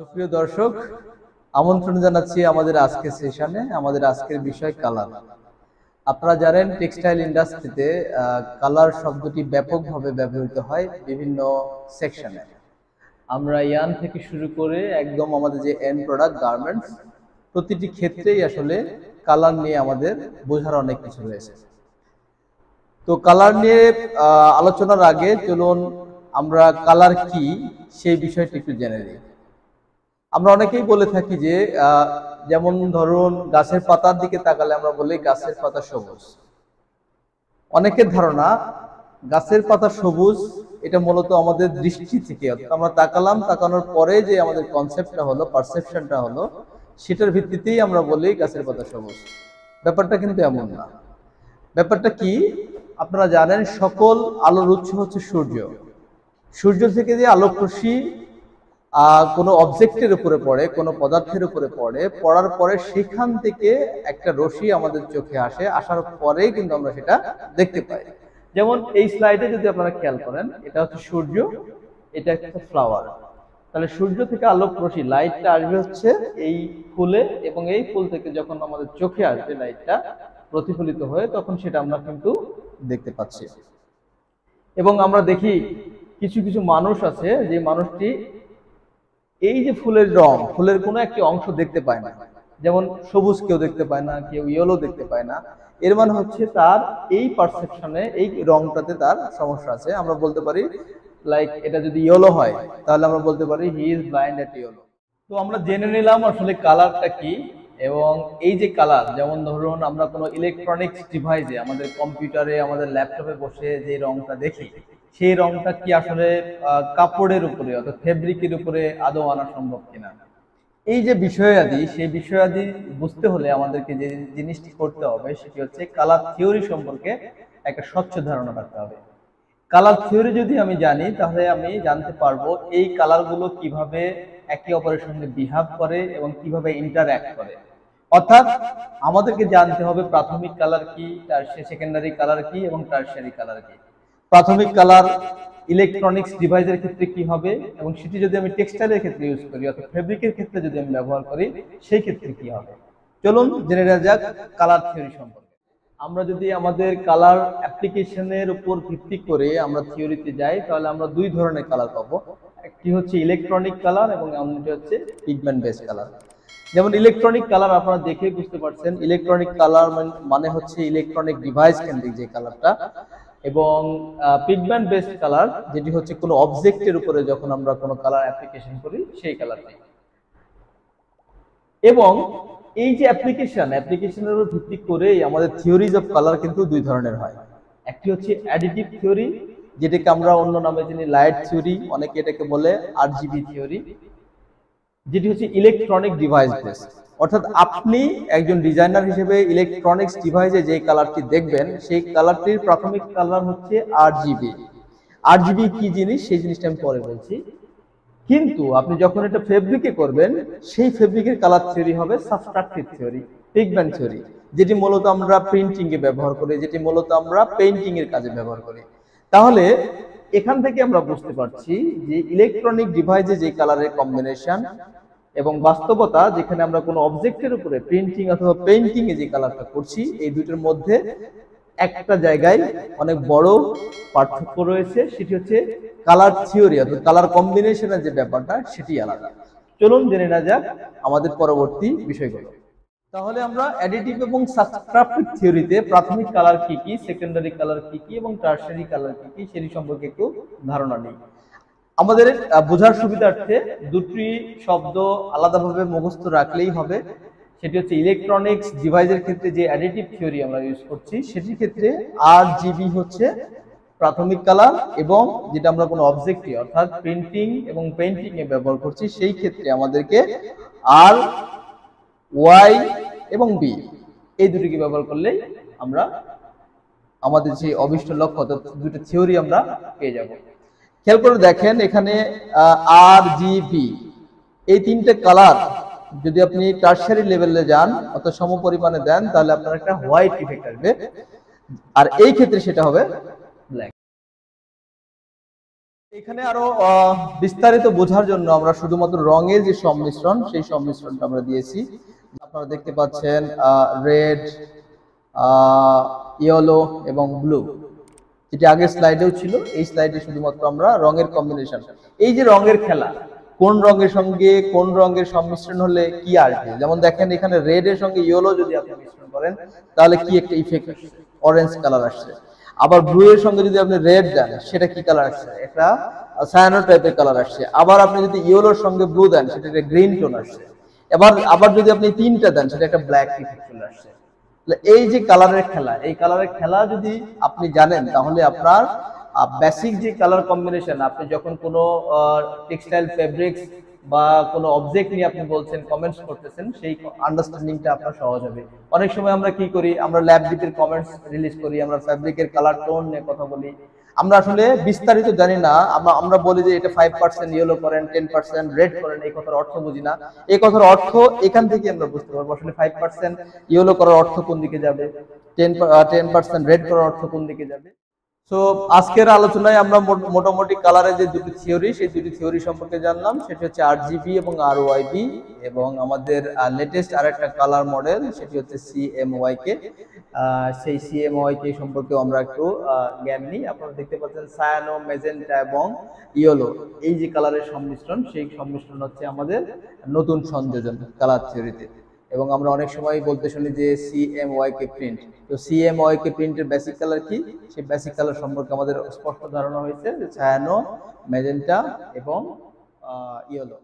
সুপ্রিয় দর্শক, আমন্ত্রণ জানাচ্ছি আমাদের আজকের সেশনে। আমাদের আজকের বিষয় কালার। আপনারা জানেন টেক্সটাইল ইন্ডাস্ট্রিতে কালার শব্দটি ব্যাপকভাবে ব্যবহৃত হয় বিভিন্ন সেকশনে। আমরা ইয়ার্ন থেকে শুরু করে একদম আমাদের যে এন্ড প্রোডাক্ট গার্মেন্টস, প্রতিটি ক্ষেত্রেই আসলে কালার নিয়ে আমাদের বোঝার অনেক কিছু রয়েছে। তো কালার নিয়ে আলোচনার আগে চলুন আমরা কালার কি সেই বিষয়টি একটু জেনে নিই। আমরা অনেকেই বলে থাকি যে যেমন ধরুন গাছের পাতার দিকে তাকালে আমরা বলি গাছের পাতা সবুজ। অনেকের ধারণা গাছের পাতা সবুজ এটা মূলত আমাদের দৃষ্টি থেকে, আমরা তাকালাম, তাকানোর পরে যে আমাদের কনসেপ্টটা হলো, পারসেপশনটা হলো, সেটার ভিত্তিতেই আমরা বলি গাছের পাতা সবুজ। ব্যাপারটা কিন্তু এমন না। ব্যাপারটা কি, আপনারা জানেন সকল আলোর উৎস হচ্ছে সূর্য। সূর্য থেকে যে আলোক রশ্মি কোনো অবজেক্টের উপরে পড়ে, কোনো পদার্থের উপরে পড়ার পরে সেখান থেকে একটা রশ্মি আমাদের চোখে আসে, আসার পরে কিন্তু আমরা সেটা দেখতে পাই। যেমন এই স্লাইডে যদি আপনারা খেয়াল করেন, এটা হচ্ছে সূর্য, এটা একটা ফ্লাওয়ার। তাহলে সূর্য থেকে আলোক রশ্মি, লাইটটা আসবে হচ্ছে এই ফুলে, এবং এই ফুল থেকে যখন আমাদের চোখে আসবে লাইটটা প্রতিফলিত হয়ে, তখন সেটা আমরা কিন্তু দেখতে পাচ্ছি। এবং আমরা দেখি কিছু কিছু মানুষ আছে যে মানুষটি এই যে ফুলের রং, ফুলের কোনো একটি অংশ দেখতে পায় না। যেমন সবুজ কেউ দেখতে পায় না, কেউ ইয়েলো দেখতে পায় না। এর মানে হচ্ছে তার এই পারসেপশনে, এই রংটাতে তার সমস্যা আছে। আমরা বলতে পারি লাইক এটা যদি ইয়েলো হয় তাহলে আমরা বলতে পারি he is blind at yellow. তো আমরা জেনে নিলাম আসলে কালারটা কি। এবং এই যে কালার, যেমন ধরুন আমরা কোনো ইলেকট্রনিক্স ডিভাইসে, আমাদের কম্পিউটারে, আমাদের ল্যাপটপে বসে যে রংটা দেখি, সেই রংটা কি আসলে কাপড়ের উপরে অর্থাৎ ফেব্রিকের উপরে আদৌ আনা সম্ভব কিনা, এই যে বিষয়াদি, সেই বিষয়াদি বুঝতে হলে আমাদেরকে যে জিনিসটি করতে হবে সেটি হচ্ছে কালার থিওরি সম্পর্কে একটা স্বচ্ছ ধারণা রাখতে হবে। কালার থিওরি যদি আমি জানি, তাহলে আমি জানতে পারবো এই কালারগুলো কিভাবে একে অপরের সঙ্গে বিহেভ করে এবং কিভাবে ইন্টারঅ্যাক্ট করে। অর্থাৎ আমাদেরকে জানতে হবে প্রাথমিক কালার কি, সেকেন্ডারি কালার কি এবং টারশিয়ারি কালার কি। প্রাথমিক কালার ইলেকট্রনিক্স ডিভাইসের ক্ষেত্রে কি হবে, এবং সেটি যদি আমি টেক্সটাইলের ক্ষেত্রে ইউজ করি অর্থাৎ ফেব্রিকের ক্ষেত্রে যদি আমি ব্যবহার করি, সেই ক্ষেত্রে কি হবে। চলুন জেনে নেওয়া যাক কালার থিওরি সম্পর্কে। আমরা যদি আমাদের কালার অ্যাপ্লিকেশনের উপর ভিত্তি করে আমরা থিওরিতে যাই, তাহলে আমরা দুই ধরনের কালার পাবো। একটি হচ্ছে ইলেকট্রনিক কালার এবং অন্যটি হচ্ছে পিগমেন্ট বেসড কালার। যেমন ইলেকট্রনিক কালার আপনারা দেখে বুঝতে পারছেন, ইলেকট্রনিক কালার মানে হচ্ছে ইলেকট্রনিক ডিভাইস কেন্দ্রিক যে কালারটা, এবং পিগমেন্ট বেসড কালার যেটি হচ্ছে কোনো অবজেক্টের উপরে যখন আমরা কোনো কালার অ্যাপ্লিকেশন করি সেই কালারটি। এবং এই যে অ্যাপ্লিকেশনের উপর ভিত্তি করে আমাদের থিওরিজ অফ কালার কিন্তু দুই ধরনের হয়। একটি হচ্ছে অ্যাডিটিভ থিওরি, যেটাকে আমরা অন্য নামে জানি লাইট থিওরি, অনেকে এটাকে বলে আরজিবি থিওরি, যেটি হচ্ছে ইলেকট্রনিক ডিভাইস বেসড। অর্থাৎ আপনি একজন ডিজাইনার হিসেবে ইলেকট্রনিক্স ডিভাইসে যে কালারটি দেখবেন, সেই কালারটির প্রাথমিক কালার হচ্ছে আরজিবি। আরজিবি কি জিনিস সেই জিনিসটা আমি পরে বলছি। কিন্তু আপনি যখন এটা ফেব্রিকে করবেন, সেই ফেব্রিকের কালার থিওরি হবে সাবস্ট্রাকটিভ থিওরি, পিগমেন্ট থিওরি, যেটি মূলত আমরা প্রিন্টিং এ ব্যবহার করি, যেটি মূলত আমরা পেইন্টিং এর কাজে ব্যবহার করি। তাহলে এখান থেকে আমরা বুঝতে পারছি যে ইলেকট্রনিক ডিভাইসে যে কালারের কম্বিনেশন এবং বাস্তবতা, যেখানে আমরা কোনো অবজেক্টের উপরে প্রিন্টিং অথবা পেইন্টিং এ যে কালারটা করছি, এই দুটোর মধ্যে একটা জায়গায় অনেক বড় পার্থক্য রয়েছে, সেটি হচ্ছে কালার থিওরি অর্থাৎ কালার কম্বিনেশনের যে ব্যাপারটা সেটি আলাদা। চলুন জেনে নেওয়া যাক আমাদের পরবর্তী বিষয়গুলো। তাহলে আমরা অ্যাডিটিভ এবং সাবস্ট্রাকটিভ থিওরিতে প্রাথমিক কালার কি কি, সেকেন্ডারি কালার কি কি এবং টারশিয়ারি কালার কি কি সেটি সম্পর্কে একটু ধারণা নিই। আমাদের বোঝার সুবিধার্থে দুটি শব্দ আলাদাভাবে মুখস্থ রাখলেই হবে। সেটি হচ্ছে ইলেকট্রনিক্স ডিভাইসের ক্ষেত্রে যে অ্যাডিটিভ থিওরি আমরা ইউজ করছি, সেটির ক্ষেত্রে আরজিবি হচ্ছে প্রাথমিক কালার, এবং যেটা আমরা কোনো অবজেক্টে অর্থাৎ প্রিন্টিং এবং পেইন্টিং এ ব্যবহার করছি, সেই ক্ষেত্রে আমাদেরকে আর, ওয়াই এবং বি এই দুটিকে ব্যবহার করলেই আমরা আমাদের যে অভিষ্ট লক্ষ্য অর্থাৎ দুটো থিওরি আমরা পেয়ে যাব। খেয়াল করে দেখেন এখানে আরজিবি এই তিনটে কালার যদি আপনি টারশিয়ারি লেভেলে যান অর্থাৎ সমপরিমাণে দেন, তাহলে আপনার একটা হোয়াইট ইফেক্ট আসবে, আর এই ক্ষেত্রে সেটা হবে ব্ল্যাক। এখানে আরো বিস্তারিত বোঝার জন্য আমরা শুধুমাত্র রঙের যে সংমিশ্রণ সেই সংমিশ্রণটা আমরা দিয়েছি। আপনারা দেখতে পাচ্ছেন রেড, ইয়েলো এবং ব্লু, যেটি আগের স্লাইডেও ছিল। এই স্লাইডে শুধুমাত্র আমরা রঙের কম্বিনেশন, এই যে রঙের খেলা, কোন রঙের সঙ্গে কোন রঙের সংমিশ্রণ হলে কি আসবে। যেমন দেখেন এখানে রেড এর সঙ্গে ইয়েলো যদি আপনি মিশ্রণ করেন তাহলে কি একটা ইফেক্ট আসছে, অরেঞ্জ কালার আসছে। আবার ব্লু এর সঙ্গে যদি আপনি রেড দেন সেটা কি কালার আসছে, একটা সায়ানো টাইপের কালার আসছে। আবার আপনি যদি ইয়েলোর সঙ্গে ব্লু দেন সেটা একটা গ্রিন টোন আসছে। আবার যদি আপনি তিনটা দেন সেটা একটা ব্ল্যাক ইফেক্ট চলে আসছে। এই যে কালারের খেলা, এই কালারের খেলা যদি আপনি জানেন তাহলে আপনার বেসিক যে কালার কম্বিনেশন, আপনি যখন কোনো টেক্সটাইল ফেব্রিক্স বা কোনো অবজেক্ট নিয়ে আপনি বলছেন, কমেন্টস করতেছেন, সেই আন্ডারস্ট্যান্ডিংটা আপনার সহজ হবে। অনেক সময় আমরা কি করি, আমরা ল্যাব ডিপের কমেন্টস রিলিজ করি, আমরা ফ্যাব্রিকের কালার টোন নিয়ে কথা বলি, আমরা আসলে বিস্তারিত জানি না। আমরা বলি যে এটা 5% ইয়েলো করেন, 10% রেড করেন, এই কথার অর্থ বুঝি না। এই কথার অর্থ এখান থেকে আমরা বুঝতে পারবো আসলে 5% ইয়েলো করার অর্থ কোন দিকে যাবে, 10% রেড করার অর্থ কোন দিকে যাবে। সো আজকের আলোচনায় আমরা মোটামুটি কালারের যে দুটি থিওরি, সেই দুটি থিওরি সম্পর্কে জানলাম। সেটি হচ্ছে RGB এবং RYB, এবং আমাদের লেটেস্ট আরেকটা কালার মডেল সেটি হচ্ছে CMYK। সেই CMYK সম্পর্কেও আমরা একটু জ্ঞান নিই। আপনারা দেখতে পাচ্ছেন সায়ানো, ম্যাজেন্টা এবং ইয়েলো, এই যে কালারের সংমিশ্রণ, সেই সংমিশ্রণ হচ্ছে আমাদের নতুন সংযোজন কালার থিওরিতে। এবং আমরা অনেক সময় বলতে শুনি যে CMYK প্রিন্ট। তো CMYK প্রিন্টের বেসিক কালার কি, সেই বেসিক কালার সম্পর্কে আমাদের স্পষ্ট ধারণা হয়েছে যে ছায়ানো, ম্যাজেন্টা এবং ইয়েলো।